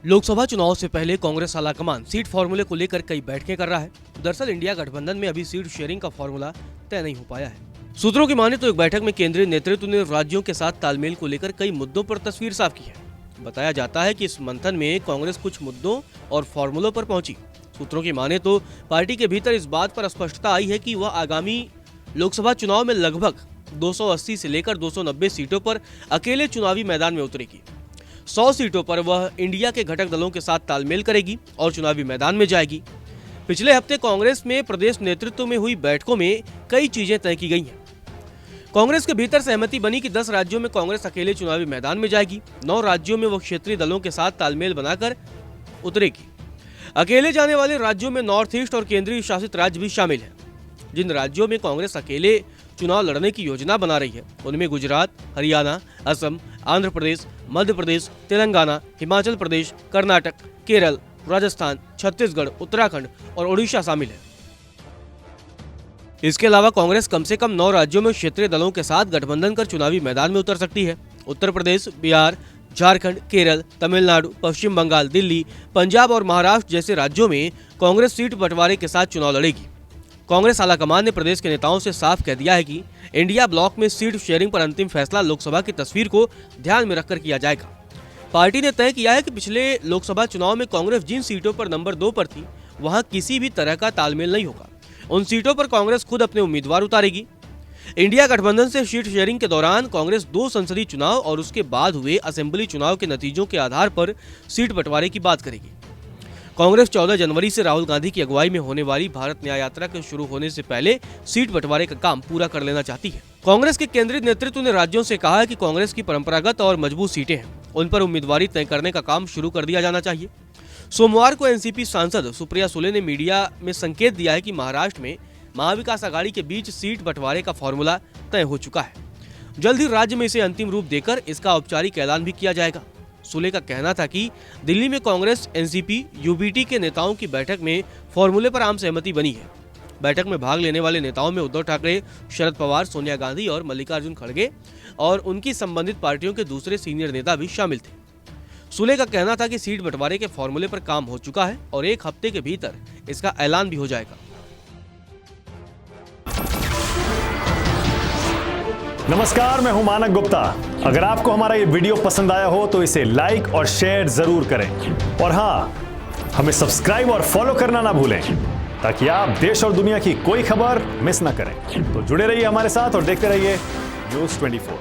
लोकसभा चुनाव से पहले कांग्रेस आलाकमान सीट फार्मूले को लेकर कई बैठकें कर रहा है। दरअसल इंडिया गठबंधन में अभी सीट शेयरिंग का फार्मूला तय नहीं हो पाया है। सूत्रों की माने तो एक बैठक में केंद्रीय नेतृत्व ने राज्यों के साथ तालमेल को लेकर कई मुद्दों पर तस्वीर साफ की है। बताया जाता है कि इस मंथन में कांग्रेस कुछ मुद्दों और फार्मूलों पर पहुंची। सूत्रों की माने तो पार्टी के भीतर इस बात पर स्पष्टता आई है कि वह आगामी लोकसभा चुनाव में लगभग 280 से लेकर 290 सीटों पर अकेले चुनावी मैदान में उतरेगी। 100 सीटों पर वह इंडिया के घटक दलों के साथ तालमेल करेगी और चुनावी मैदान में जाएगी। पिछले हफ्ते कांग्रेस में प्रदेश नेतृत्व में हुई बैठकों में कई चीजें तय की गई हैं। कांग्रेस के भीतर सहमति बनी कि 10 राज्यों में कांग्रेस अकेले चुनावी मैदान में जाएगी। 9 राज्यों में वह क्षेत्रीय दलों के साथ तालमेल बनाकर उतरेगी। अकेले जाने वाले राज्यों में नॉर्थ ईस्ट और केंद्रीय शासित राज्य भी शामिल हैं। जिन राज्यों में कांग्रेस अकेले चुनाव लड़ने की योजना बना रही है उनमें गुजरात, हरियाणा, असम, आंध्र प्रदेश, मध्य प्रदेश, तेलंगाना, हिमाचल प्रदेश, कर्नाटक, केरल, राजस्थान, छत्तीसगढ़, उत्तराखंड और ओडिशा शामिल है। इसके अलावा कांग्रेस कम से कम 9 राज्यों में क्षेत्रीय दलों के साथ गठबंधन कर चुनावी मैदान में उतर सकती है। उत्तर प्रदेश, बिहार, झारखंड, केरल, तमिलनाडु, पश्चिम बंगाल, दिल्ली, पंजाब और महाराष्ट्र जैसे राज्यों में कांग्रेस सीट बंटवारे के साथ चुनाव लड़ेगी। कांग्रेस आलाकमान ने प्रदेश के नेताओं से साफ कह दिया है कि इंडिया ब्लॉक में सीट शेयरिंग पर अंतिम फैसला लोकसभा की तस्वीर को ध्यान में रखकर किया जाएगा। पार्टी ने तय किया है कि पिछले लोकसभा चुनाव में कांग्रेस जिन सीटों पर नंबर 2 पर थी वहां किसी भी तरह का तालमेल नहीं होगा। उन सीटों पर कांग्रेस खुद अपने उम्मीदवार उतारेगी। इंडिया गठबंधन से सीट शेयरिंग के दौरान कांग्रेस 2 संसदीय चुनाव और उसके बाद हुए असेंबली चुनाव के नतीजों के आधार पर सीट बंटवारे की बात करेगी। कांग्रेस 14 जनवरी से राहुल गांधी की अगुवाई में होने वाली भारत न्याय यात्रा के शुरू होने से पहले सीट बंटवारे का काम पूरा कर लेना चाहती है। कांग्रेस के केंद्रीय नेतृत्व ने राज्यों से कहा है कि कांग्रेस की परंपरागत और मजबूत सीटें हैं, उन पर उम्मीदवारी तय करने का काम शुरू कर दिया जाना चाहिए। सोमवार को एनसीपी सांसद सुप्रिया सुले ने मीडिया में संकेत दिया है कि महाराष्ट्र में महाविकास आघाड़ी के बीच सीट बंटवारे का फॉर्मूला तय हो चुका है। जल्द ही राज्य में इसे अंतिम रूप देकर इसका औपचारिक ऐलान भी किया जाएगा। सुले का कहना था कि दिल्ली में कांग्रेस, एनसीपी, यूबीटी के नेताओं की बैठक में फॉर्मूले पर आम सहमति बनी है। बैठक में भाग लेने वाले नेताओं में उद्धव ठाकरे, शरद पवार, सोनिया गांधी और मल्लिकार्जुन खड़गे और उनकी संबंधित पार्टियों के दूसरे सीनियर नेता भी शामिल थे। सुले का कहना था कि सीट बंटवारे के फॉर्मूले पर काम हो चुका है और 1 हफ्ते के भीतर इसका ऐलान भी हो जाएगा। नमस्कार, मैं हूं मानक गुप्ता। अगर आपको हमारा ये वीडियो पसंद आया हो तो इसे लाइक और शेयर जरूर करें और हाँ, हमें सब्सक्राइब और फॉलो करना ना भूलें ताकि आप देश और दुनिया की कोई खबर मिस ना करें। तो जुड़े रहिए हमारे साथ और देखते रहिए न्यूज़ 24।